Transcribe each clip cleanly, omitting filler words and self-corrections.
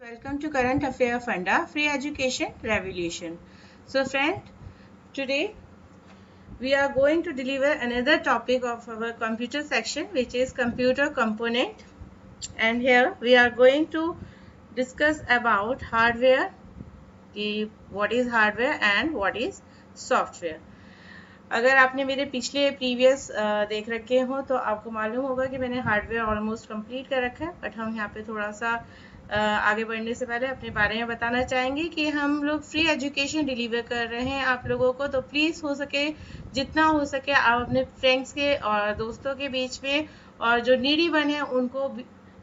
Welcome to Current Affair Funda Free Education Revolution. So friend, today we are going to deliver another topic of our computer section, which is computer component, and here we are going to discuss about hardware, what is hardware and what is software. अगर आपने मेरे पिछले previous देख रखे हो तो आपको मालूम होगा कि मैंने हार्डवेयर ऑलमोस्ट कंप्लीट कर रखा है, बट हम यहाँ पे थोड़ा सा आगे बढ़ने से पहले अपने बारे में बताना चाहेंगे कि हम लोग फ्री एजुकेशन डिलीवर कर रहे हैं आप लोगों को। तो प्लीज़ हो सके जितना हो सके आप अपने फ्रेंड्स के और दोस्तों के बीच में, और जो नीडी वन है उनको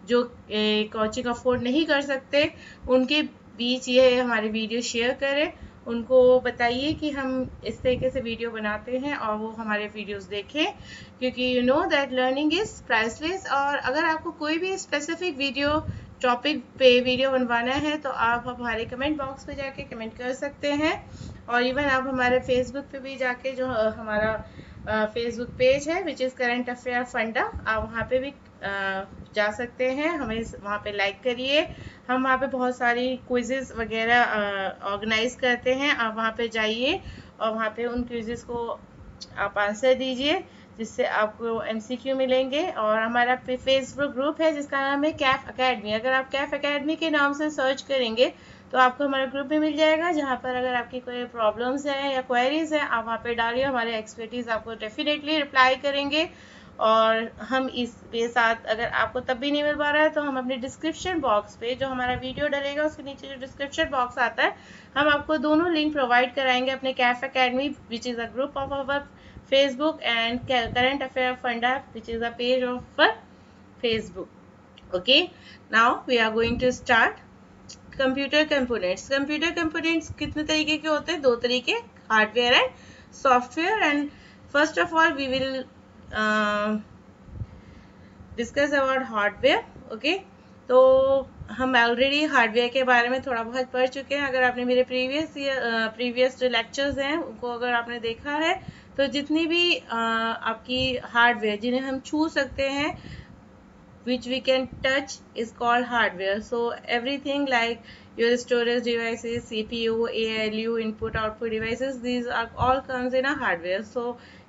जो कोचिंग अफोर्ड नहीं कर सकते उनके बीच ये हमारी वीडियो शेयर करें। उनको बताइए कि हम इस तरीके से वीडियो बनाते हैं और वो हमारे वीडियोस देखें, क्योंकि you know that learning is priceless. और अगर आपको कोई भी स्पेसिफिक वीडियो टॉपिक पे वीडियो बनवाना है तो आप हमारे कमेंट बॉक्स पे जाके कमेंट कर सकते हैं, और इवन आप हमारे फेसबुक पे भी जाके, जो हमारा फेसबुक पेज है विच इज़ करंट अफेयर फंडा, आप वहाँ पे भी जा सकते हैं। हमें वहाँ पे लाइक करिए। हम वहाँ पे बहुत सारी क्विजेस वगैरह ऑर्गेनाइज करते हैं, आप वहाँ पे जाइए और वहाँ पे उन क्विजेस को आप आंसर दीजिए, जिससे आपको MCQ मिलेंगे। और हमारा फेसबुक ग्रुप है जिसका नाम है कैफ एकेडमी। अगर आप कैफ एकेडमी के नाम से सर्च करेंगे तो आपको हमारा ग्रुप में मिल जाएगा, जहाँ पर अगर आपकी कोई प्रॉब्लम्स हैं या क्वेरीज हैं आप वहाँ पे डालिए, हमारे एक्सपर्टीज आपको डेफिनेटली रिप्लाई करेंगे। और हम इसके साथ, अगर आपको तब भी नहीं मिल पा रहा है तो हम अपने डिस्क्रिप्शन बॉक्स पे, जो हमारा वीडियो डलेगा उसके नीचे जो डिस्क्रिप्शन बॉक्स आता है, हम आपको दोनों लिंक प्रोवाइड कराएंगे अपने Kaif academy which is a group of our Facebook and current affair funda which is a page of Facebook. Okay, now we are going to start computer components. Computer components कितने तरीके के होते हैं? दो तरीके, hardware and software. And first of all we will discuss about hardware. Okay, तो हम already hardware के बारे में थोड़ा बहुत पढ़ चुके हैं। अगर आपने मेरे प्रीवियस जो लेक्चर्स हैं उनको अगर आपने देखा है तो जितनी भी आपकी हार्डवेयर जिन्हें हम छू सकते हैं, which we can touch, is called hardware. So everything like your storage devices, CPU, ALU, input output devices, these are all comes in a hardware. So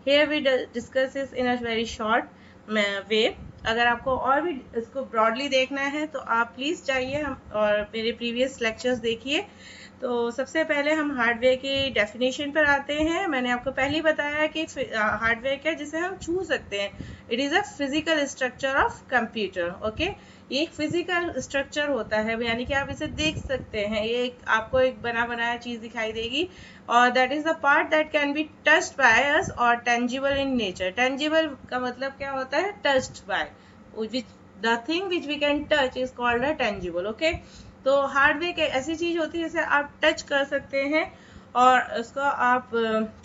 here we discuss this in a very short way. अगर आपको और भी इसको broadly देखना है तो आप please जाइए हम और मेरे प्रीवियस लेक्चर्स देखिए। तो सबसे पहले हम हार्डवेयर की डेफिनेशन पर आते हैं। मैंने आपको पहले ही बताया कि हार्डवेयर क्या, जिसे हम छू सकते हैं। It is a physical structure of computer. Okay, ये एक फिजिकल स्ट्रक्चर होता है, यानी कि आप इसे देख सकते हैं। ये आपको एक बना बनाया चीज़ दिखाई देगी, और that is the part that can be touched by us और टेंजिबल इन नेचर। टेंजिबल का मतलब क्या होता है? Touched by, the thing which we can touch is called a tangible. Okay, तो हार्डवेयर ऐसी चीज होती है जिसे आप टच कर सकते हैं और उसको आप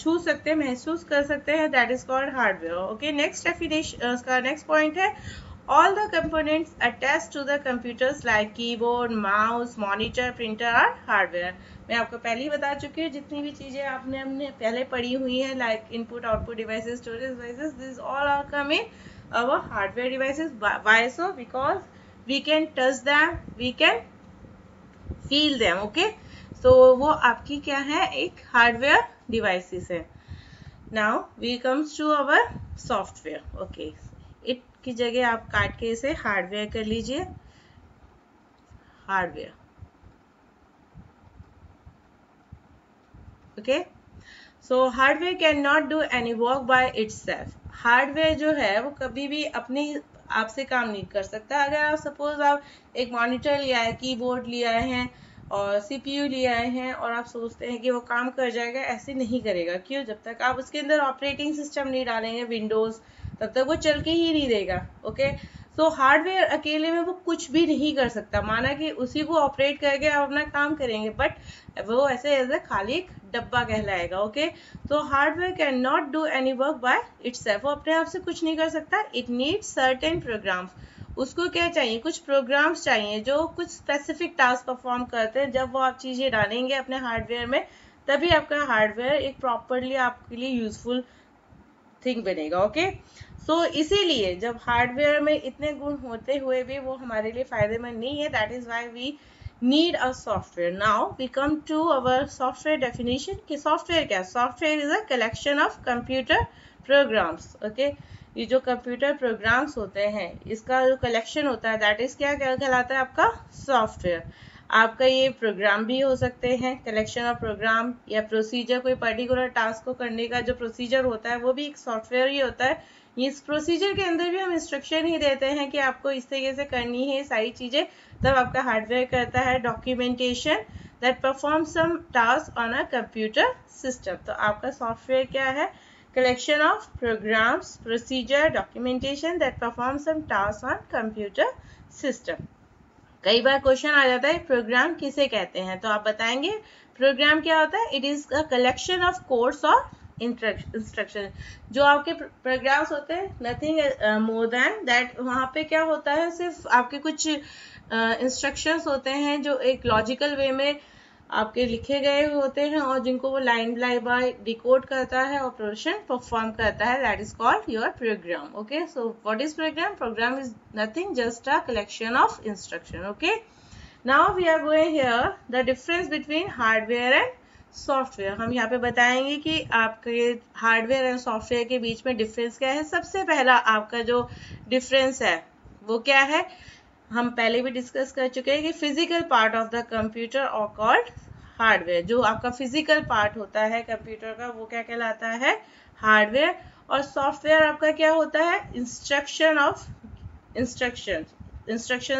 छू सकते हैं, महसूस कर सकते हैं, that is called hardware. Okay, next definition, उसका नेक्स्ट पॉइंट है all the components attached to the computers like keyboard, mouse, monitor, printer are hardware. मैं आपको पहले ही बता चुकी हूँ, जितनी भी चीजें आपने हमने पहले पढ़ी हुई हैं like input output devices, storage devices, this all are come in our hardware devices. Why so? Because we can touch them, we can feel them. Okay, तो वो आपकी क्या है? एक हार्डवेयर डिवाइसेस है। Now we comes to our software. Okay, it की जगह आप काट के इसे हार्डवेयर कर लीजिए। Hardware, okay, so hardware can not do any work by itself. Hardware जो है वो कभी भी अपने आप से काम नहीं कर सकता। अगर आप सपोज आप एक मॉनिटर ले आए, कीबोर्ड ले आए हैं और CPU ले आए हैं और आप सोचते हैं कि वो काम कर जाएगा, ऐसे नहीं करेगा। क्यों? जब तक आप उसके अंदर ऑपरेटिंग सिस्टम नहीं डालेंगे विंडोज़, तब तक वो चल के ही नहीं देगा। ओके, सो हार्डवेयर अकेले में वो कुछ भी नहीं कर सकता। माना कि उसी को ऑपरेट करके आप अपना काम करेंगे, बट वो ऐसे एज खाली एक डब्बा कहलाएगा। ओके, तो hardware can not do any work by itself, वो अपने आप से कुछ नहीं कर सकता। इट नीड्स सर्टेन प्रोग्राम्स, उसको क्या चाहिए? कुछ प्रोग्राम्स चाहिए जो कुछ स्पेसिफिक टास्क परफॉर्म करते हैं। जब वो आप चीज़ें डालेंगे अपने हार्डवेयर में, तभी आपका हार्डवेयर एक प्रॉपरली आपके लिए यूजफुल थिंग बनेगा। ओके, सो इसीलिए जब हार्डवेयर में इतने गुण होते हुए भी वो हमारे लिए फ़ायदेमंद नहीं है, that is why we need a software. Now we come to our software definition कि software क्या है? Software is a collection of computer programs. Okay, ये जो कंप्यूटर प्रोग्राम्स होते हैं इसका जो कलेक्शन होता है दैट इज क्या कहलाता है आपका सॉफ्टवेयर. आपका ये प्रोग्राम भी हो सकते हैं, कलेक्शन ऑफ प्रोग्राम, या प्रोसीजर, कोई पर्टिकुलर टास्क को करने का जो प्रोसीजर होता है वो भी एक सॉफ्टवेयर ही होता है. इस प्रोसीजर के अंदर भी हम इंस्ट्रक्शन ही देते हैं कि आपको इस तरीके से करनी है सारी चीज़ें, तब आपका हार्डवेयर करता है. Documentation that perform some task on a computer system. तो आपका सॉफ्टवेयर क्या है? collection of programs, procedure, documentation that perform some tasks on computer system. कई बार क्वेश्चन आ जाता है प्रोग्राम किसे कहते हैं, तो आप बताएंगे प्रोग्राम क्या होता है? It is a collection of codes और इंस्ट्रक्शन. जो आपके प्रोग्राम्स होते हैं नथिंग मोर देन दैट. वहाँ पे क्या होता है? सिर्फ आपके कुछ इंस्ट्रक्शंस होते हैं जो एक लॉजिकल वे में आपके लिखे गए होते हैं और जिनको वो लाइन बाय डिकोड करता है, ऑपरेशन परफॉर्म करता है. That is called your program. Okay, so what is program? Program is nothing just a collection of instruction. Okay, now we are going here the difference between hardware and software. हम यहाँ पे बताएंगे कि आपके hardware and software के बीच में difference क्या है. सबसे पहला आपका जो डिफरेंस है वो क्या है? हम पहले भी डिस्कस कर चुके हैं कि physical part of the computer और कॉल्ड हार्डवेयर. जो आपका फिजिकल पार्ट होता है कंप्यूटर का वो क्या कहलाता है? हार्डवेयर. और सॉफ्टवेयर आपका क्या होता है? इंस्ट्रक्शन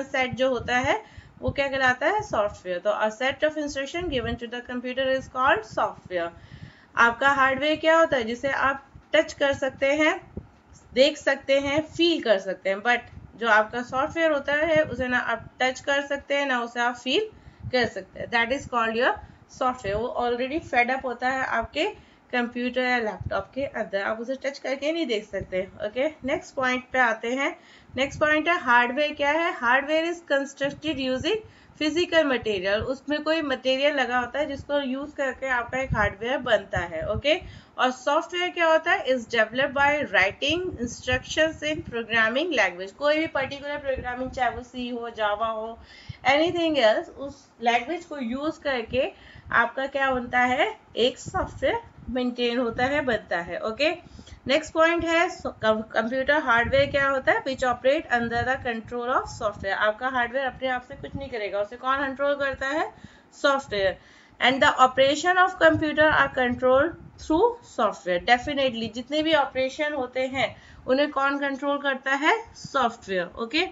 सेट जो होता है वो क्या कहलाता है? सॉफ्टवेयर. तो a set of instruction given to the computer is called software. आपका हार्डवेयर क्या होता है? जिसे आप टच कर सकते हैं, देख सकते हैं, फील कर सकते हैं. बट जो आपका सॉफ्टवेयर होता है उसे ना आप टच कर सकते हैं ना उसे आप फील कर सकते हैं. That is called your software. वो ऑलरेडी फेड अप होता है आपके कंप्यूटर या लैपटॉप के अंदर, आप उसे टच करके नहीं देख सकते. ओके, नेक्स्ट पॉइंट पे आते हैं. नेक्स्ट पॉइंट है हार्डवेयर क्या है? Hardware is constructed using physical material. उसमें कोई मटेरियल लगा होता है जिसको यूज करके आपका एक हार्डवेयर बनता है. ओके, और सॉफ्टवेयर क्या होता है? Is developed by writing instructions in programming language. कोई भी पर्टिकुलर प्रोग्रामिंग, चाहे वो सी हो, जावा हो, एनीथिंग एल्स, उस लैंग्वेज को यूज करके आपका क्या बनता है? एक सॉफ्टवेयर मेंटेन होता है, बनता है. ओके, नेक्स्ट पॉइंट है कंप्यूटर हार्डवेयर क्या होता है? Which operate under the control of software. आपका हार्डवेयर अपने आप से कुछ नहीं करेगा, उसे कौन कंट्रोल करता है? Software. And the operation of computer are control through software. Definitely जितने भी ऑपरेशन होते हैं उन्हें कौन कंट्रोल करता है? Software. Okay,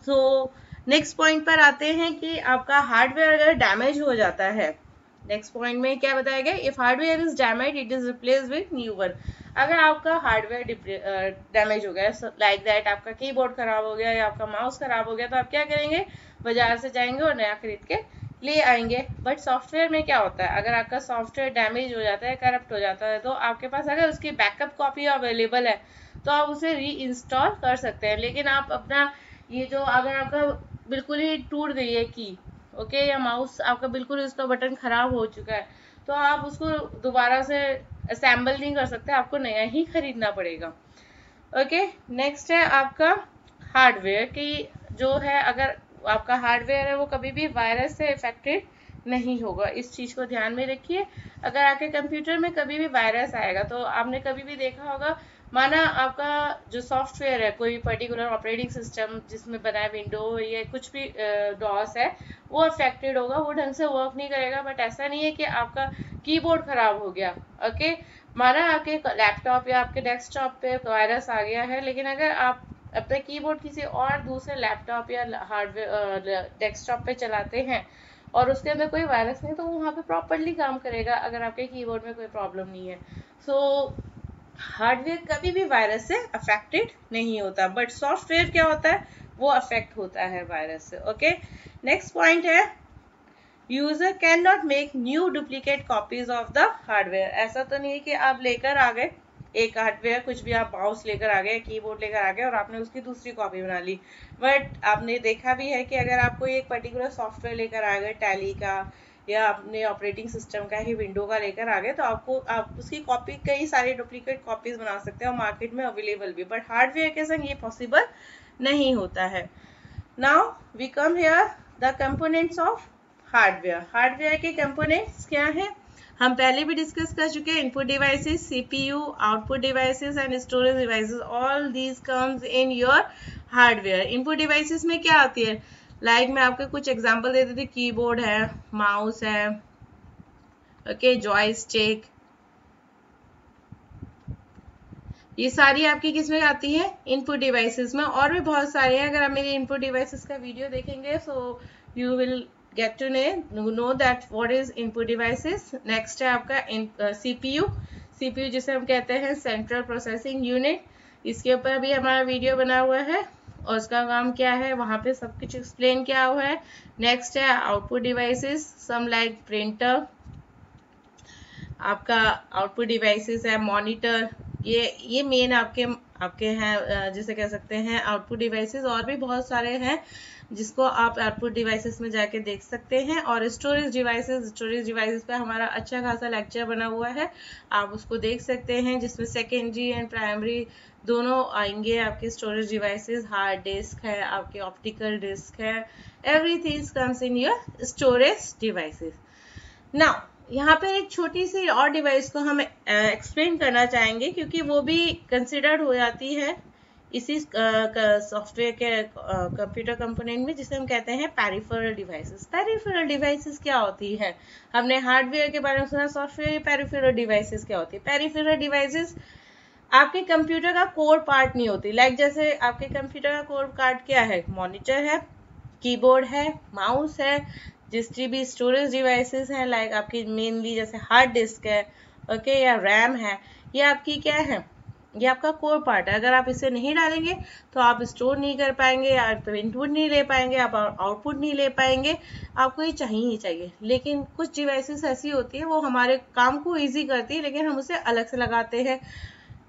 so next point पर आते हैं कि आपका हार्डवेयर अगर डैमेज हो जाता है, नेक्स्ट पॉइंट में क्या बताया गया? If hardware is damage it is replace with new one. अगर आपका हार्डवेयर डैमेज हो गया, लाइक दैट आपका कीबोर्ड खराब हो गया या आपका माउस खराब हो गया, तो आप क्या करेंगे? बाजार से जाएंगे और नया खरीद के ले आएंगे. बट सॉफ्टवेयर में क्या होता है? अगर आपका सॉफ्टवेयर डैमेज हो जाता है, करप्ट हो जाता है, तो आपके पास अगर उसकी बैकअप कॉपी अवेलेबल है तो आप उसे री इंस्टॉल कर सकते हैं. लेकिन आप अपना ये जो अगर आपका बिल्कुल ही टूट गई है की, ओके, या माउस आपका बिल्कुल उसका बटन खराब हो चुका है, तो आप उसको दोबारा से असेंबल नहीं कर सकते, आपको नया ही खरीदना पड़ेगा. ओके, नेक्स्ट है आपका हार्डवेयर की जो है, अगर आपका हार्डवेयर है वो कभी भी वायरस से इफेक्टेड नहीं होगा. इस चीज को ध्यान में रखिए. अगर आपके कंप्यूटर में कभी भी वायरस आएगा तो आपने कभी भी देखा होगा, माना आपका जो सॉफ्टवेयर है, कोई पर्टिकुलर ऑपरेटिंग सिस्टम जिसमें बना है विंडो या कुछ भी डॉस है, वो अफेक्टेड होगा, वो ढंग से वर्क नहीं करेगा. बट ऐसा नहीं है कि आपका कीबोर्ड खराब हो गया. ओके, माना आपके लैपटॉप या आपके डेस्कटॉप पे वायरस आ गया है, लेकिन अगर आप अपना कीबोर्ड किसी और दूसरे लैपटॉप या हार्डवेयर डेस्कटॉप पे चलाते हैं और उसके अंदर कोई वायरस नहीं, तो वो वहाँ पे प्रॉपरली काम करेगा अगर आपके कीबोर्ड में कोई प्रॉब्लम नहीं है. सो हार्डवेयर कभी भी वायरस से अफेक्टेड नहीं होता, बट सॉफ्टवेयर क्या होता है? वो अफेक्ट होता है वायरस से. ओके, नेक्स्ट पॉइंट है user can not make new duplicate copies of the hardware. ऐसा तो नहीं है कि आप लेकर आ गए एक हार्डवेयर, कुछ भी आप माउस लेकर आ गए, कीबोर्ड लेकर आ गए और आपने उसकी दूसरी कॉपी बना ली. बट आपने देखा भी है कि अगर आप कोई एक पर्टिकुलर सॉफ्टवेयर लेकर आ गए, टैली का या अपने ऑपरेटिंग सिस्टम का ही विंडो का लेकर आ गए, तो आप उसकी कॉपी, कई सारी डुप्लीकेट कॉपीज बना सकते हैं और मार्केट में अवेलेबल भी. बट हार्डवेयर के संग ये पॉसिबल नहीं होता है. Now we come here the components of hardware. Hardware के कंपोनेंट्स क्या है, हम पहले भी डिस्कस कर चुके हैं। Input devices, CPU, output devices and storage devices, all these comes in your hardware. Input devices में क्या आती है, लाइक मैं आपको कुछ एग्जांपल दे देती, कीबोर्ड है, माउस है, ओके, जॉयस्टिक, ये सारी आपकी किस में आती है, इनपुट डिवाइसेस में। और भी बहुत सारे हैं, अगर आप मेरे इनपुट डिवाइसेस का वीडियो देखेंगे so you will get to know that what is input devices. Next है आपका सीपीयू। सीपीयू जिसे हम कहते हैं सेंट्रल प्रोसेसिंग यूनिट, इसके ऊपर भी हमारा वीडियो बना हुआ है और उसका काम क्या है वहाँ पे सब कुछ एक्सप्लेन किया हुआ है। नेक्स्ट है output devices, some like printer, आपका आउटपुट डिवाइसेस है, मॉनिटर, ये मेन आपके हैं, जिसे कह सकते हैं आउटपुट डिवाइसेस। और भी बहुत सारे हैं जिसको आप आउटपुट डिवाइसेस में जाके देख सकते हैं। और स्टोरेज डिवाइसेस पे हमारा अच्छा खासा लेक्चर बना हुआ है, आप उसको देख सकते हैं, जिसमें सेकेंडरी एंड प्राइमरी दोनों आएंगे आपके स्टोरेज डिवाइसेस। हार्ड डिस्क है, आपके ऑप्टिकल डिस्क है, everything comes in your storage devices. Now यहाँ पर एक छोटी सी और डिवाइस को हम एक्सप्लेन करना चाहेंगे, क्योंकि वो भी कंसिडर्ड हो जाती है इसी सॉफ्टवेयर के कंप्यूटर कंपोनेंट में, जिसे हम कहते हैं पेरिफेरल डिवाइसेस। पेरिफेरल डिवाइसेस क्या होती है, हमने हार्डवेयर के बारे में सुना, सॉफ्टवेयर पेरिफेरल डिवाइसेस क्या होती है। पेरिफेरल डिवाइसेस आपके कंप्यूटर का कोर पार्ट नहीं होती। लाइक जैसे आपके कंप्यूटर का कोर पार्ट क्या है, मॉनिटर है, कीबोर्ड है, माउस है, जितनी भी स्टोरेज डिवाइसेस हैं, लाइक आपकी मेनली जैसे हार्ड डिस्क है, ओके, या रैम है, ये आपकी क्या है, ये आपका कोर पार्ट है। अगर आप इसे नहीं डालेंगे तो आप स्टोर नहीं कर पाएंगे, आप इनपुट नहीं ले पाएंगे, आप आउटपुट नहीं ले पाएंगे, आपको ये चाहिए ही चाहिए। लेकिन कुछ डिवाइसेस ऐसी होती है वो हमारे काम को ईजी करती है, लेकिन हम उसे अलग से लगाते हैं।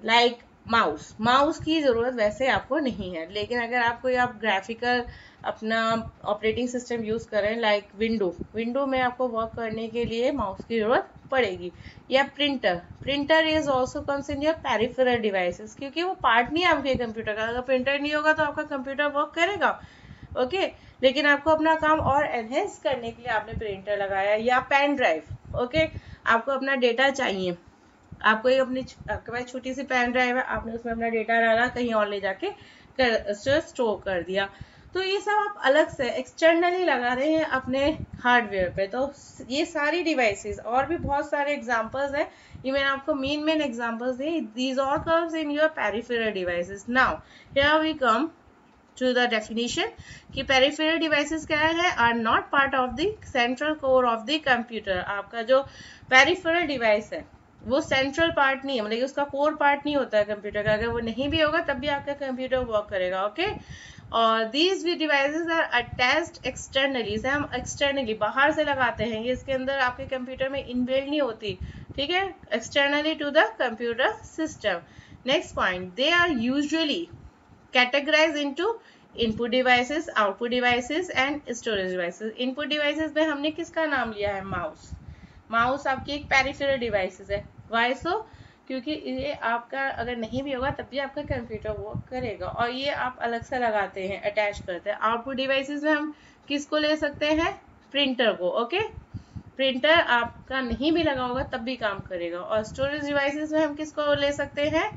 लाइक माउस की ज़रूरत वैसे आपको नहीं है, लेकिन अगर आप ग्राफिकल अपना ऑपरेटिंग सिस्टम यूज़ करें, लाइक विंडो में आपको वर्क करने के लिए माउस की ज़रूरत पड़ेगी। या printer is also comes in your peripheral devices, क्योंकि वो पार्ट नहीं है आपके कंप्यूटर का। अगर प्रिंटर नहीं होगा तो आपका कंप्यूटर वर्क करेगा, ओके, लेकिन आपको अपना काम और एनहेंस करने के लिए आपने प्रिंटर लगाया। या पेन ड्राइव, ओके, आपको अपना डेटा चाहिए, आपको आपके पास छोटी सी पेन ड्राइव है, आपने उसमें अपना डेटा डाला, कहीं और ले जाके स्टोर कर दिया, तो ये सब आप अलग से एक्सटर्नली लगा रहे हैं अपने हार्डवेयर पे। तो ये सारी डिवाइसेस, और भी बहुत सारे एग्जांपल्स हैं, ये मैंने आपको मेन एग्जांपल्स दिए। These all comes in your peripheral devices. Now here we come to the definition कि पेरिफेरल डिवाइसेस क्या है, are not part of the central core of the computer. आपका जो पेरिफेरल डिवाइस है वो सेंट्रल पार्ट नहीं है, मतलब उसका कोर पार्ट नहीं होता है कंप्यूटर का। अगर वो नहीं भी होगा तब भी आपका कंप्यूटर वर्क करेगा, ओके। और दीज भी डिवाइसेस आर अटैच्ड एक्सटर्नली, इसे हम एक्सटर्नली बाहर से लगाते हैं, ये इसके अंदर आपके कंप्यूटर में इनबिल्ट नहीं होती, ठीक है, externally to the computer system. Next point, they are usually categorize into input devices, output devices and storage devices. Input devices में हमने किसका नाम लिया है, माउस आपकी एक पेरिफेरल डिवाइसेस है। वाई सो, क्योंकि ये आपका अगर नहीं भी होगा तब भी आपका कंप्यूटर वर्क करेगा, और ये आप अलग से लगाते हैं, अटैच करते हैं। आउटपुट डिवाइसेस में हम किसको ले सकते हैं, प्रिंटर को, ओके, प्रिंटर आपका नहीं भी लगा होगा तब भी काम करेगा। और स्टोरेज डिवाइसेस में हम किसको ले सकते हैं,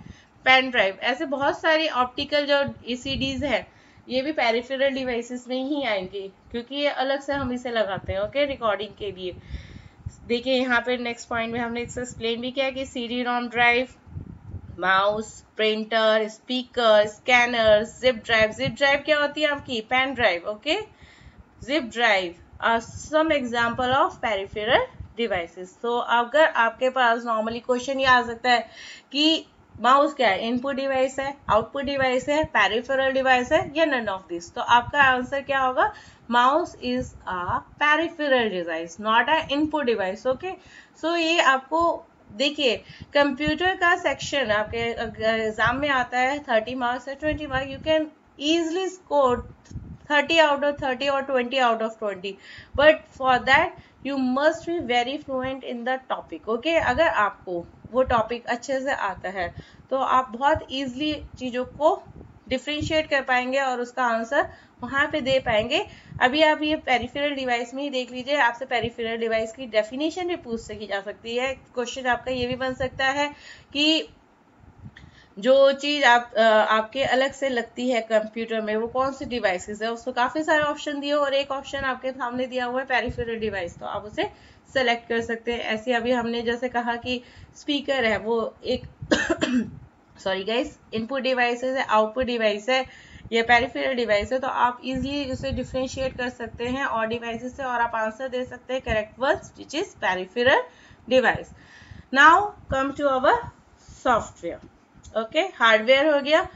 पेन ड्राइव। ऐसे बहुत सारी ऑप्टिकल जो ECDs है ये भी पेरिफेरल डिवाइसेस में ही आएंगे, क्योंकि ये अलग से हम इसे लगाते हैं, ओके, रिकॉर्डिंग के लिए। देखिए यहाँ पे नेक्स्ट पॉइंट में हमने इसे एक्सप्लेन भी किया कि CD-ROM drive, mouse, printer, speaker, scanner, zip drive क्या होती है आपकी, pen drive, okay, zip drive are some example of peripheral devices. तो अगर आपके पास नॉर्मली क्वेश्चन ये आ सकता है कि माउस क्या है, इनपुट डिवाइस है, आउटपुट डिवाइस है, पेरिफेरल डिवाइस है, या नन ऑफ दिस, तो आपका आंसर क्या होगा, mouse is a peripheral device, not a input device, okay. So ये आपको देखिए, कंप्यूटर का सेक्शन आपके एग्जाम में आता है 30 मार्क्स या 20 marks, you can easily score 30 out of 30 or 20 out of 20, but for that you must be very fluent in the topic, okay। अगर आपको वो टॉपिक अच्छे से आता है तो आप बहुत easily चीज़ों को डिफ्रेंशिएट कर पाएंगे और उसका आंसर वहाँ पे दे पाएंगे। अभी आप ये पेरिफेरल डिवाइस में ही देख लीजिए, आपसे पेरिफेरल डिवाइस की डेफिनेशन भी पूछ सकी जा सकती है। क्वेश्चन आपका ये भी बन सकता है कि जो चीज आपके अलग से लगती है कंप्यूटर में वो कौन सी डिवाइसेस है, उसको काफी सारे ऑप्शन दिए और एक ऑप्शन आपके सामने दिया हुआ है पेरिफेरल डिवाइस, तो आप उसे सेलेक्ट कर सकते हैं। ऐसे अभी हमने जैसे कहा कि स्पीकर है वो एक सॉरी गाइस, इनपुट डिवाइसेस है, आउटपुट डिवाइस है, ये पेरिफेरल डिवाइस है, तो आप इजीली उसे डिफरेंशिएट कर सकते हैं और डिवाइसेस से और आप आंसर दे सकते हैं correct words which is peripheral device. Now come to our software. Okay, hardware हो गया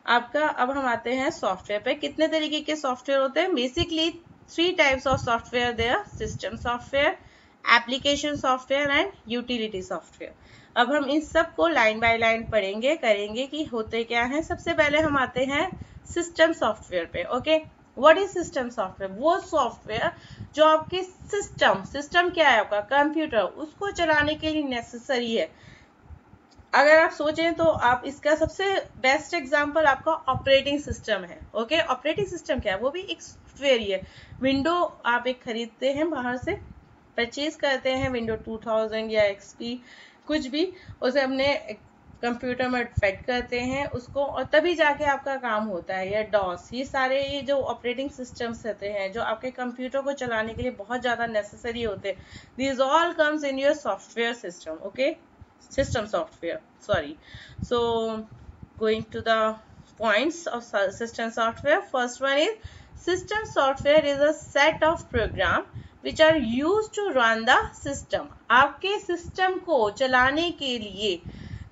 आपका। अब हम आते हैं सॉफ्टवेयर पे। कितने तरीके के सॉफ्टवेयर होते हैं? Basically 3 types of software there, system software, application software and utility software. अब हम इन सब को लाइन बाय लाइन पढ़ेंगे, करेंगे कि होते क्या है। सबसे पहले हम आते हैं सिस्टम सॉफ्टवेयर पे। Okay, what is system software? वो सॉफ्टवेयर जो आपके सिस्टम क्या है आपका कंप्यूटर, उसको चलाने के लिए नेसेसरी है। अगर आप सोचें तो आप इसका सबसे बेस्ट एग्जांपल आपका ऑपरेटिंग सिस्टम है। ओके, ऑपरेटिंग सिस्टम क्या है? वो भी एक सॉफ्टवेयर ही है। विंडो आप एक खरीदते हैं, बाहर से परचेज करते हैं, विंडो 2000 या एक्सपी कुछ भी, उसे अपने कंप्यूटर में फिट करते हैं उसको, और तभी जाके आपका काम होता है। या डॉस, ये सारे ये जो ऑपरेटिंग सिस्टम्स रहते हैं जो आपके कंप्यूटर को चलाने के लिए बहुत ज़्यादा नेसेसरी होते हैं, this all comes in your software system. Okay, system software, sorry. So going to the points of system software, first one is system software is a set of program which are used to run the system। आपके system को चलाने के लिए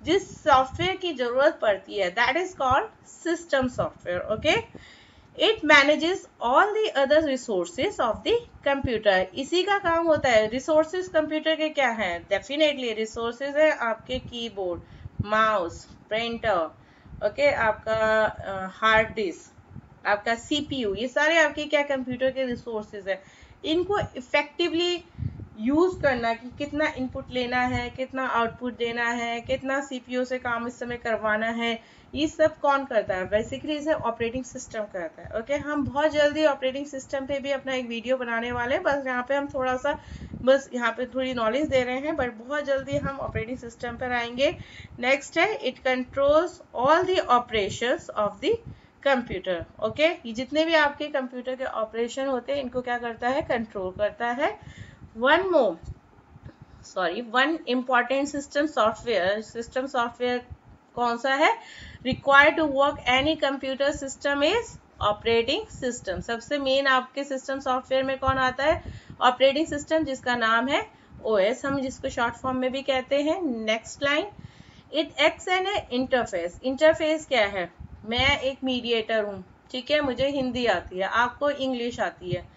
जिस software की जरूरत पड़ती है that is called system software। okay, it manages all the other resources of the computer. इसी का काम होता है। रिसोर्सेज कंप्यूटर के क्या हैं? डेफिनेटली रिसोर्सेज है आपके कीबोर्ड, माउस, प्रिंटर, ओके, आपका हार्ड डिस्क, आपका सीपीयू, ये सारे आपके क्या कंप्यूटर के रिसोर्सेज है। इनको इफेक्टिवली यूज करना कि कितना इनपुट लेना है, कितना आउटपुट देना है, कितना सीपीयू से काम इस समय करवाना है, ये सब कौन करता है? बेसिकली इसे ऑपरेटिंग सिस्टम करता है। ओके, हम बहुत जल्दी ऑपरेटिंग सिस्टम पे भी अपना एक वीडियो बनाने वाले हैं। बस यहाँ पे हम थोड़ा सा बस यहाँ पे थोड़ी नॉलेज दे रहे हैं, बट बहुत जल्दी हम ऑपरेटिंग सिस्टम पर आएंगे। नेक्स्ट है it controls all the operations of the computer. Okay, ये जितने भी आपके कंप्यूटर के ऑपरेशन होते हैं इनको क्या करता है? कंट्रोल करता है। वन इम्पॉर्टेंट सिस्टम सॉफ्टवेयर कौन सा है? Required to work any computer system is operating system. सबसे मेन आपके सिस्टम सॉफ्टवेयर में कौन आता है? ऑपरेटिंग सिस्टम, जिसका नाम है ओएस, हम जिसको शॉर्ट फॉर्म में भी कहते हैं। Next line, it acts N interface. Interface क्या है? मैं एक मीडिएटर हूँ, ठीक है, मुझे हिंदी आती है, आपको इंग्लिश आती है,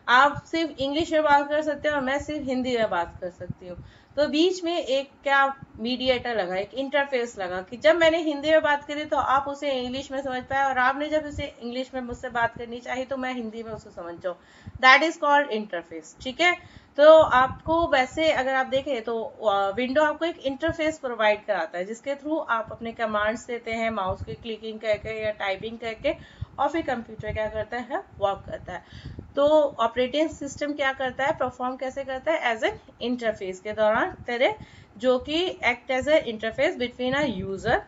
आप सिर्फ इंग्लिश में बात कर सकते हो और मैं सिर्फ हिंदी में बात कर सकती हूँ, तो बीच में एक क्या मीडिएटर लगा, एक इंटरफेस लगा कि जब मैंने हिंदी में बात करी तो आप उसे इंग्लिश में समझ पाए और आपने जब उसे इंग्लिश में मुझसे बात करनी चाहिए तो मैं हिंदी में उसे समझ जाऊँ। That is called interface. ठीक है, तो आपको वैसे अगर आप देखें तो विंडो आपको एक इंटरफेस प्रोवाइड कराता है जिसके थ्रू आप अपने कमांड्स देते हैं, माउस की क्लिकिंग करके या टाइपिंग करके, और फिर कंप्यूटर क्या करता है? वर्क करता है। तो ऑपरेटिंग सिस्टम क्या करता है? परफॉर्म कैसे करता है? एज एन इंटरफेस के दौरान तरह, जो कि act as a interface between a user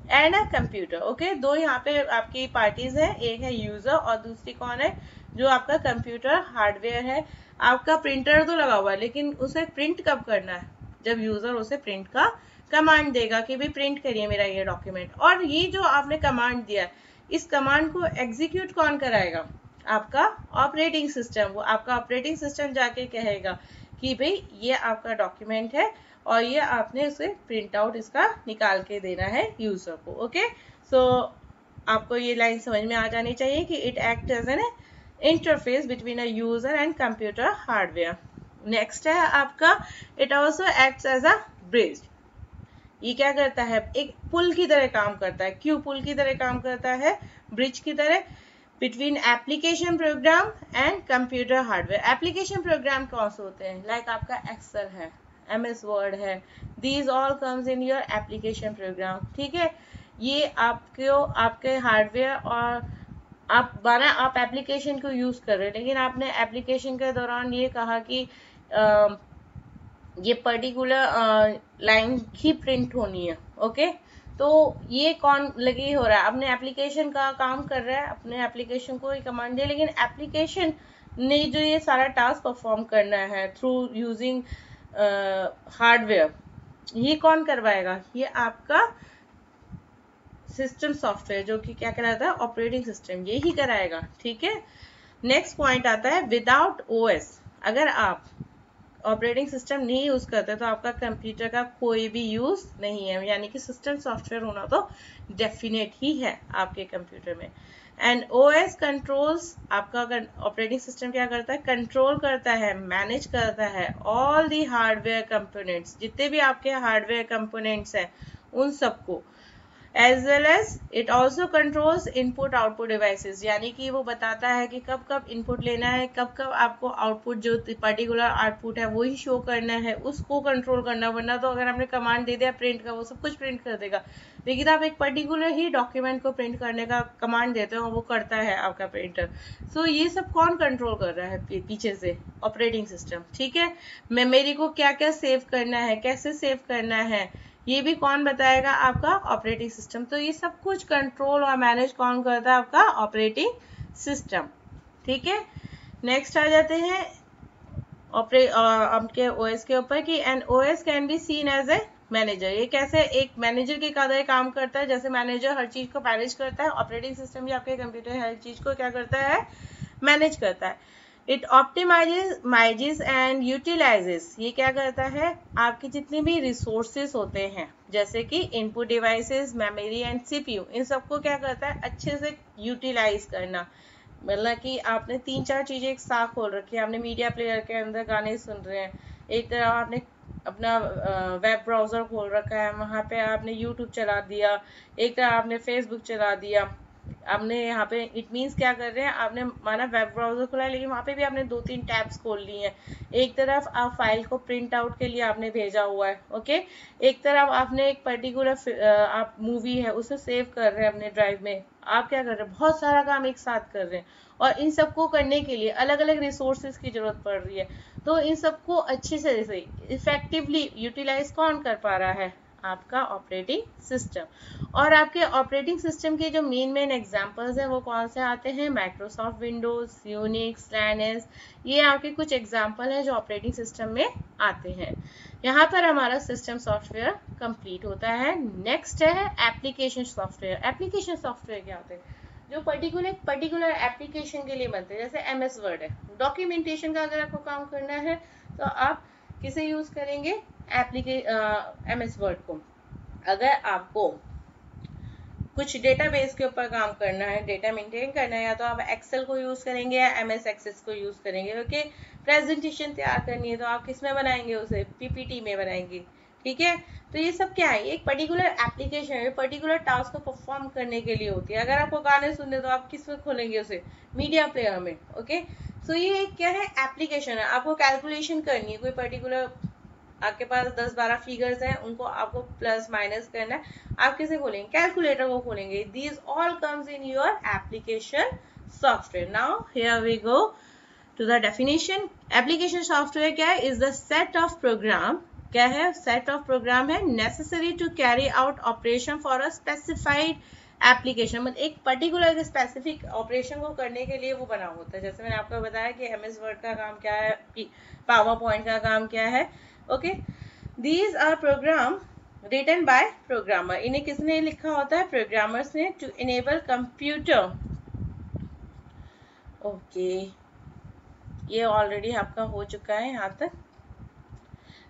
and a computer. Okay, दो यहाँ पे आपकी पार्टीज हैं, एक है यूजर और दूसरी कौन है? जो आपका कंप्यूटर हार्डवेयर है। आपका प्रिंटर तो लगा हुआ है, लेकिन उसे प्रिंट कब करना है? जब यूजर उसे प्रिंट का कमांड देगा कि भाई प्रिंट करिए मेरा ये डॉक्यूमेंट। और ये जो आपने कमांड दिया है, इस कमांड को एग्जीक्यूट कौन कराएगा? आपका ऑपरेटिंग सिस्टम। वो आपका ऑपरेटिंग सिस्टम जाके कहेगा कि भाई ये आपका डॉक्यूमेंट है और ये आपने उसे प्रिंट आउट इसका निकाल के देना है यूजर को। ओके, सो आपको ये लाइन समझ में आ जानी चाहिए कि it act as an interface between a user and computer hardware. Next है आपका it also acts as a bridge. ये क्या करता है? एक पुल की तरह काम करता है। क्यों पुल की तरह काम करता है? ब्रिज की तरह between application program and computer hardware. Application program कौन से होते हैं? लाइक आपका एक्सेल है, MS वर्ड है, these all comes in your application program. ठीक है, ये आपके हार्डवेयर और आप माना आप एप्लीकेशन को यूज कर रहे हैं, लेकिन आपने एप्लीकेशन के दौरान ये कहा कि ये पर्टिकुलर लाइन ही प्रिंट होनी है, ओके। तो ये कौन लगी हो रहा है, अपने एप्लीकेशन का काम कर रहा है, अपने एप्लीकेशन को ही कमांड दिया, लेकिन एप्लीकेशन ने जो ये सारा टास्क परफॉर्म करना है थ्रू यूजिंग हार्डवेयर, ये कौन करवाएगा, ये आपका सिस्टम सॉफ्टवेयर, जो कि क्या कहलाता है, ऑपरेटिंग सिस्टम, ये ही कराएगा, ठीक है। नेक्स्ट पॉइंट आता है विदाउट ओएस। अगर आप ऑपरेटिंग सिस्टम नहीं यूज करते तो आपका कंप्यूटर का कोई भी यूज नहीं है, यानी कि सिस्टम सॉफ्टवेयर होना तो डेफिनेट ही है आपके कंप्यूटर में। एंड ओएस कंट्रोल्स, आपका ऑपरेटिंग सिस्टम क्या करता है, कंट्रोल करता है, मैनेज करता है ऑल दी हार्डवेयर कंपोनेंट्स, जितने भी आपके हार्डवेयर कंपोनेंट्स हैं उन सबको, as well as it also controls input output devices, यानी कि वो बताता है कि कब कब इनपुट लेना है, कब कब आपको आउटपुट जो पर्टिकुलर आउटपुट है वो ही शो करना है, उसको कंट्रोल करना। वरना तो अगर आपने कमांड दे दिया प्रिंट का, वो सब कुछ प्रिंट कर देगा, लेकिन आप एक पर्टिकुलर ही डॉक्यूमेंट को प्रिंट करने का कमांड देते हो, वो करता है आपका प्रिंटर। सो ये सब कौन कंट्रोल कर रहा है पीछे से, ऑपरेटिंग सिस्टम, ठीक है। मेमोरी को क्या क्या सेव करना है, कैसे सेव करना है, ये भी कौन बताएगा, आपका ऑपरेटिंग सिस्टम। तो ये सब कुछ कंट्रोल और मैनेज कौन करता है, आपका ऑपरेटिंग सिस्टम, ठीक है। नेक्स्ट आ जाते हैं आपके ओएस के ऊपर कि an OS can be seen as a manager. ये कैसे एक मैनेजर की तरह काम करता है, जैसे मैनेजर हर चीज को मैनेज करता है, ऑपरेटिंग सिस्टम भी आपके कंप्यूटर हर चीज को क्या करता है, मैनेज करता है। इट ऑप्टिमाइजेस एंड यूटिलाइजेस, ये क्या करता है, आपके जितने भी रिसोर्सेस होते हैं, जैसे कि input devices, memory and CPU, इन सबको क्या करता है, अच्छे से यूटिलाइज करना। मतलब कि आपने 3-4 चीजें एक साथ खोल रखी है, आपने मीडिया प्लेयर के अंदर गाने सुन रहे हैं, एक तरफ आपने अपना वेब ब्राउजर खोल रखा है, वहां पे आपने यूट्यूब चला दिया, एक तरफ आपने फेसबुक चला दिया, आपने यहाँ पे इट मीन्स क्या कर रहे हैं, आपने माना वेब ब्राउजर खुला है, लेकिन वहाँ पे भी आपने 2-3 टैब्स खोल ली हैं। एक तरफ आप फाइल को प्रिंट आउट के लिए आपने भेजा हुआ है, ओके। एक तरफ आपने एक पर्टिकुलर आप मूवी है उसे सेव कर रहे हैं अपने ड्राइव में, आप क्या कर रहे हैं, बहुत सारा काम एक साथ कर रहे हैं, और इन सबको करने के लिए अलग अलग रिसोर्सेज की जरूरत पड़ रही है। तो इन सबको अच्छे से इफेक्टिवली यूटिलाइज कौन कर पा रहा है, आपका ऑपरेटिंग सिस्टम। और आपके ऑपरेटिंग सिस्टम के जो मेन एग्जांपल्स हैं वो कौन से आते हैं, माइक्रोसॉफ्ट विंडोज, यूनिक्स, लिनक्स, ये आपके कुछ एग्जांपल हैं जो ऑपरेटिंग सिस्टम में आते हैं। यहाँ पर हमारा सिस्टम सॉफ्टवेयर कंप्लीट होता है। नेक्स्ट है एप्लीकेशन सॉफ्टवेयर। एप्लीकेशन सॉफ्टवेयर क्या होते हैं, जो पर्टिकुलर एप्लीकेशन के लिए बनते हैं, जैसे एमएस वर्ड है, डॉक्यूमेंटेशन का अगर आपको काम करना है तो आप किसे यूज करेंगे, एमएस वर्ड को। अगर आपको कुछ डेटाबेस के ऊपर काम करना है, डेटा मेंटेन करना है, या तो आप एक्सेल को यूज करेंगे या एमएस एक्सेस को यूज करेंगे, ओके। प्रेजेंटेशन तैयार करनी है तो आप किस में बनाएंगे, उसे पीपीटी में बनाएंगे, ठीक है। तो ये सब क्या है, एक पर्टिकुलर एप्लीकेशन है, पर्टिकुलर टास्क को परफॉर्म करने के लिए होती है। अगर आपको गाने सुनने तो आप किस में खोलेंगे उसे, मीडिया प्लेयर में, ओके। सो ये क्या है, एप्लीकेशन है। आपको कैलकुलेशन करनी है, कोई पर्टिकुलर आपके पास 10-12 फिगर्स हैं, उनको आपको प्लस माइनस करना है, आप किसे खोलेंगे, कैलकुलेटर को खोलेंगे। These all comes in your application software. Now here we go to the definition. Application software क्या है, is the set of program, क्या है, सेट ऑफ प्रोग्राम है, necessary to carry out operation for a specified application. मतलब एक particular specific operation को करने के लिए वो बना होता है। जैसे मैंने आपको बताया कि एमएस वर्ड का काम क्या है, पावर पॉइंट का काम क्या है, okay. These are program written by programmer. इन्हें किसने लिखा होता है, प्रोग्रामर्स ने, टू इनेबल कंप्यूटर, ओके। ये ऑलरेडी आपका हो चुका है यहाँ तक।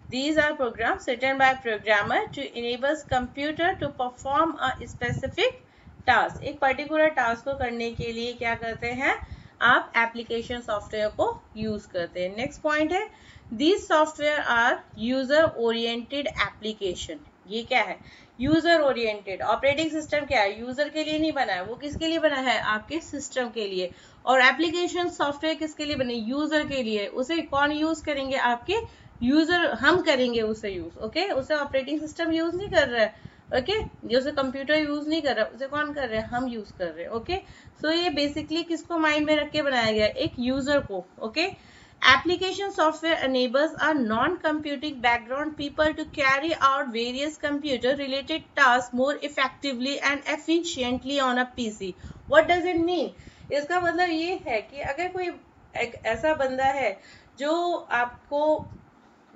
These are programs written by programmer to enable computer to perform a specific task. एक पर्टिकुलर टास्क को करने के लिए क्या करते हैं, आप एप्लीकेशन सॉफ्टवेयर को यूज करते हैं। नेक्स्ट पॉइंट है, these software are user oriented application. ये क्या है, यूजर ओरिएंटेड। ऑपरेटिंग सिस्टम क्या है, यूजर के लिए नहीं बना है, वो किसके लिए बना है, आपके सिस्टम के लिए। और एप्लीकेशन सॉफ्टवेयर किसके लिए बने, यूजर के लिए। उसे कौन यूज करेंगे, आपके यूजर, हम करेंगे उसे यूज, ओके। उसे ऑपरेटिंग सिस्टम यूज नहीं कर रहा है, ओके जो उसे कंप्यूटर यूज नहीं कर रहा, उसे कौन कर रहे हैं, हम यूज कर रहे हैं। ओके सो ये बेसिकली किसको माइंड में रख के बनाया गया, एक यूजर को। Okay application software enables a non-computing background people to carry out various computer related tasks more effectively and efficiently on a PC. what does it mean? इसका मतलब ये है कि अगर कोई एक ऐसा बंदा है जो आपको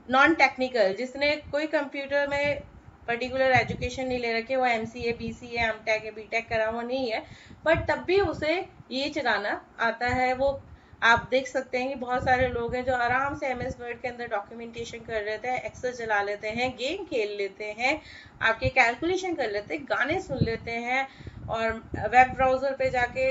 नॉन टेक्निकल, जिसने कोई कंप्यूटर में पर्टिकुलर एजुकेशन नहीं ले रखे, वो MCA BCA MTech BTech करा हुआ नहीं है, बट तब भी उसे ये चलाना आता है। वो आप देख सकते हैं कि बहुत सारे लोग हैं जो आराम से MS वर्ड के अंदर डॉक्यूमेंटेशन कर लेते हैं, एक्सेल चला लेते हैं, गेम खेल लेते हैं, आपके कैलकुलेशन कर लेते हैं, गाने सुन लेते हैं, और वेब ब्राउजर पे जाके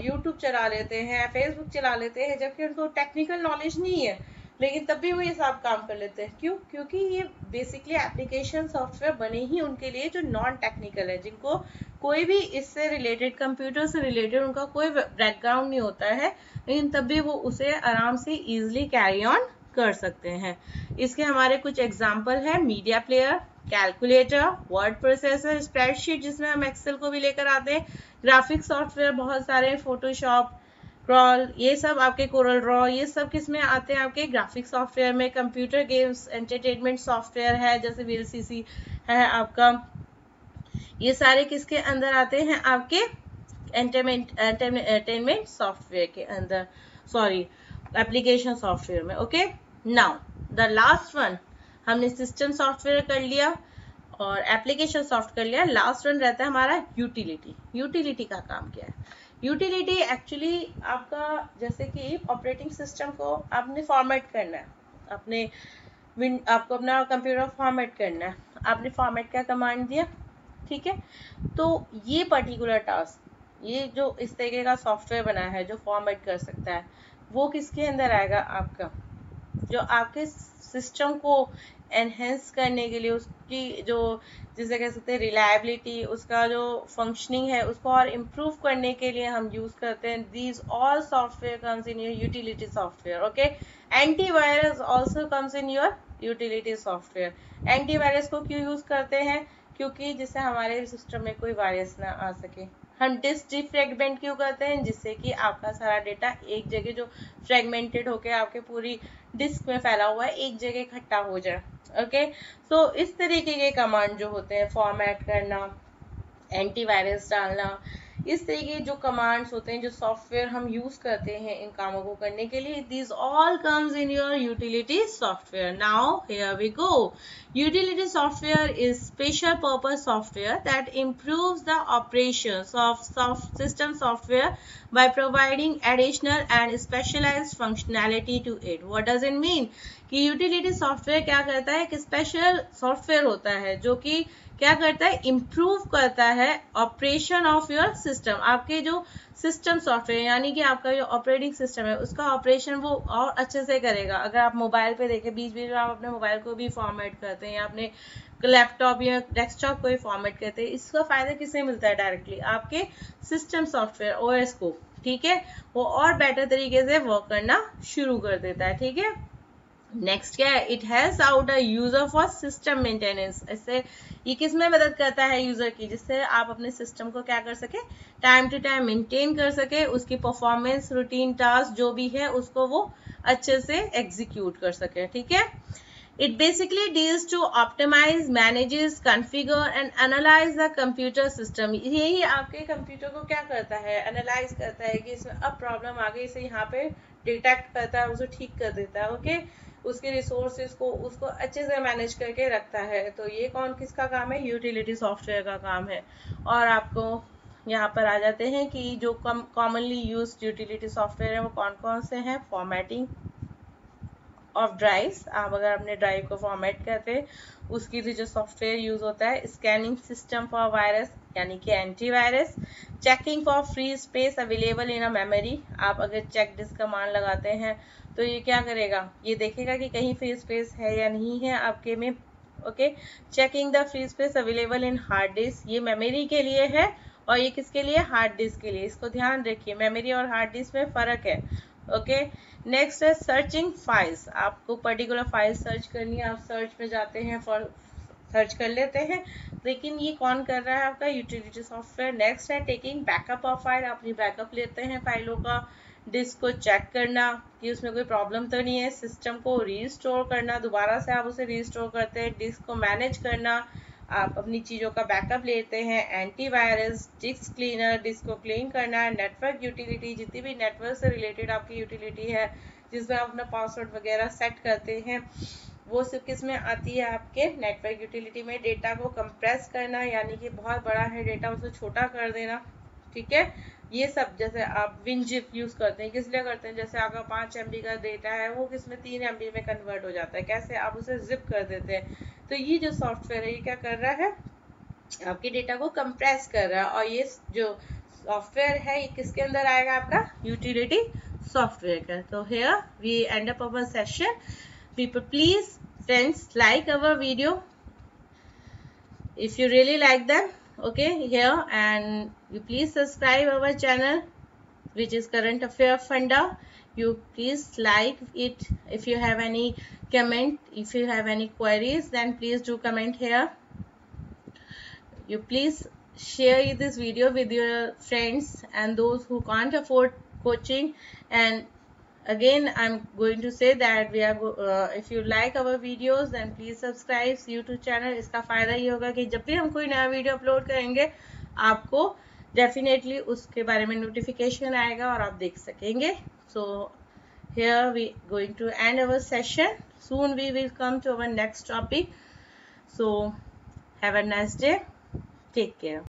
यूट्यूब चला लेते हैं, फेसबुक चला लेते हैं, जबकि उनको टेक्निकल नॉलेज नहीं है, लेकिन तब भी वो ये सब काम कर लेते हैं। क्यों? क्योंकि ये बेसिकली एप्लीकेशन सॉफ्टवेयर बने ही उनके लिए जो नॉन टेक्निकल है, जिनको कोई भी इससे रिलेटेड, कंप्यूटर से रिलेटेड उनका कोई बैकग्राउंड नहीं होता है, लेकिन तब भी वो उसे आराम से इजीली कैरी ऑन कर सकते हैं। इसके हमारे कुछ एग्जांपल है, media player, calculator, word processor, spreadsheet जिसमें हम एक्सेल को भी लेकर आते हैं, ग्राफिक सॉफ्टवेयर बहुत सारे, फोटोशॉप, क्रॉल, ये सब आपके कोरल ड्रॉ, ये सब किस में आते हैं, आपके ग्राफिक सॉफ्टवेयर में। कंप्यूटर गेम्स एंटरटेनमेंट सॉफ्टवेयर है जैसे VLCC है आपका, ये सारे किसके अंदर आते हैं, आपके एंटरटेनमेंट सॉफ्टवेयर के अंदर, सॉरी एप्लीकेशन सॉफ्टवेयर में। Okay now the last one, हमने सिस्टम सॉफ्टवेयर कर लिया और एप्लीकेशन सॉफ्ट कर लिया, लास्ट वन रहता है हमारा यूटिलिटी। यूटिलिटी का काम क्या है? यूटिलिटी एक्चुअली आपका, जैसे कि ऑपरेटिंग सिस्टम को आपने फॉर्मेट करना है, आपको अपना कंप्यूटर फॉर्मेट करना है, आपने फॉर्मेट का कमांड दिया, ठीक है, तो ये पर्टिकुलर टास्क, ये जो इस तरीके का सॉफ्टवेयर बना है जो फॉर्मेट कर सकता है, वो किसके अंदर आएगा, आपका जो आपके सिस्टम को एनहेंस करने के लिए, उसकी जो जिसे कह सकते हैं रिलायबिलिटी, उसका जो फंक्शनिंग है उसको और इम्प्रूव करने के लिए हम यूज करते हैं। These all software comes in your utility software. Okay antivirus also comes in your utility software. Antivirus को क्यों यूज करते हैं? क्योंकि जिससे हमारे सिस्टम में कोई वायरस ना आ सके। हम डिस्क डिफ्रेगमेंट क्यों करते हैं? जिससे कि आपका सारा डेटा एक जगह जो फ्रेगमेंटेड होके आपके पूरी डिस्क में फैला हुआ है एक जगह इकट्ठा हो जाए। ओके सो इस तरीके के कमांड जो होते हैं, फॉर्मेट करना, एंटीवायरस डालना, इस तरीके जो कमांड्स होते हैं, जो सॉफ्टवेयर हम यूज करते हैं इन कामों को करने के लिए, this all comes in your utility software. Now here we go. Utility software is special purpose software that improves the operations of system software by providing additional and specialized functionality to it. What does it mean? कि utility software क्या करता है? एक special software होता है जो कि क्या करता है, इम्प्रूव करता है ऑपरेशन ऑफ योर सिस्टम। आपके जो सिस्टम सॉफ्टवेयर यानी कि आपका जो ऑपरेटिंग सिस्टम है उसका ऑपरेशन वो और अच्छे से करेगा। अगर आप मोबाइल पे देखें, बीच बीच में आप अपने मोबाइल को भी फॉर्मेट करते हैं या अपने लैपटॉप या डेस्कटॉप को भी फॉर्मेट करते हैं, इसका फायदा किससे मिलता है? डायरेक्टली आपके सिस्टम सॉफ्टवेयर OS को, ठीक है, वो और बेटर तरीके से वर्क करना शुरू कर देता है। ठीक है, नेक्स्ट क्या है? It helps out a user for system maintenance. इससे ये किस में मदद करता है यूजर की? जिससे आप अपने सिस्टम को क्या कर सके, टाइम टू टाइम मेंटेन कर सके, उसकी परफॉर्मेंस, रूटीन टास्क जो भी है उसको वो अच्छे से एग्जीक्यूट कर सके। ठीक है, It basically deals to optimize, manages, configure and analyze the computer system. यही आपके कंप्यूटर को क्या करता है? एनालाइज करता है कि इसमें अब प्रॉब्लम आ गई, इसे यहाँ पे डिटेक्ट करता है, उसे ठीक कर देता है। ओके उसके रिसोर्सेज को उसको अच्छे से मैनेज करके रखता है। तो ये कौन किसका काम है? यूटिलिटी सॉफ्टवेयर का काम है। और आपको यहाँ पर आ जाते हैं कि जो कॉमनली यूज यूटिलिटी सॉफ्टवेयर है वो कौन कौन से हैं। फॉर्मेटिंग ऑफ ड्राइव्स, आप अगर अपने ड्राइव को फॉर्मेट करते हैं उसके लिए जो सॉफ्टवेयर यूज होता है। स्कैनिंग सिस्टम फॉर वायरस यानी कि antivirus. Checking for free space available in a memory, आप अगर चेक डिस्क कमांड लगाते हैं तो ये क्या करेगा? ये देखेगा कि कहीं फ्री स्पेस है या नहीं है आपके में। Okay checking the free space available in hard disk, ये मेमोरी के लिए है और ये किसके लिए? हार्ड डिस्क के लिए। इसको ध्यान रखिए, मेमोरी और हार्ड डिस्क में फर्क है। ओके नेक्स्ट है सर्चिंग फाइल्स, आपको पर्टिकुलर फाइल सर्च करनी है, आप सर्च में जाते हैं फॉर सर्च कर लेते हैं। लेकिन ये कौन कर रहा है? आपका यूटिलिटी सॉफ्टवेयर। नेक्स्ट है टेकिंग बैकअप ऑफ फाइल, अपनी बैकअप लेते हैं फाइलों का। डिस्क को चेक करना कि उसमें कोई प्रॉब्लम तो नहीं है। सिस्टम को रीस्टोर करना, दोबारा से आप उसे रीस्टोर करते हैं। डिस्क को मैनेज करना, आप अपनी चीज़ों का बैकअप लेते हैं। एंटीवायरस, डिस्क क्लीनर, डिस्क को क्लीन करना है। नेटवर्क यूटिलिटी, जितनी भी नेटवर्क से रिलेटेड आपकी यूटिलिटी है जिसमें आप अपना पासवर्ड वगैरह सेट करते हैं, वो सिर्फ किस में आती है? आपके नेटवर्क यूटिलिटी में। डेटा को कंप्रेस करना, यानी कि बहुत बड़ा है डेटा उसे छोटा कर देना, ठीक है। ये सब, जैसे आप विनजिप यूज करते हैं, किस लिए करते हैं? जैसे आपका 5 MB का डेटा है, वो किस में 3 MB में कन्वर्ट हो जाता है, कैसे? आप उसे जिप कर देते हैं। तो ये जो सॉफ्टवेयर है ये क्या कर रहा है? आपके डेटा को कंप्रेस कर रहा है। और ये जो सॉफ्टवेयर है ये किसके अंदर आएगा? आपका यूटिलिटी सॉफ्टवेयर का। तो here we end up our session. People, please, friends, like our video if you really like them, okay, here, and you please subscribe our channel, which is Current Affair Funda. You please like it. If you have any comment, if you have any queries, then please do comment here. You please share this video with your friends and those who can't afford coaching. And again I'm going to say that we are if you like our videos then please subscribe YouTube channel. इसका फायदा ये होगा कि जब भी हम कोई नया वीडियो अपलोड करेंगे आपको डेफिनेटली उसके बारे में नोटिफिकेशन आएगा और आप देख सकेंगे. So here we going to end our session. Soon we will come to our next topic. So have a nice day. Take care.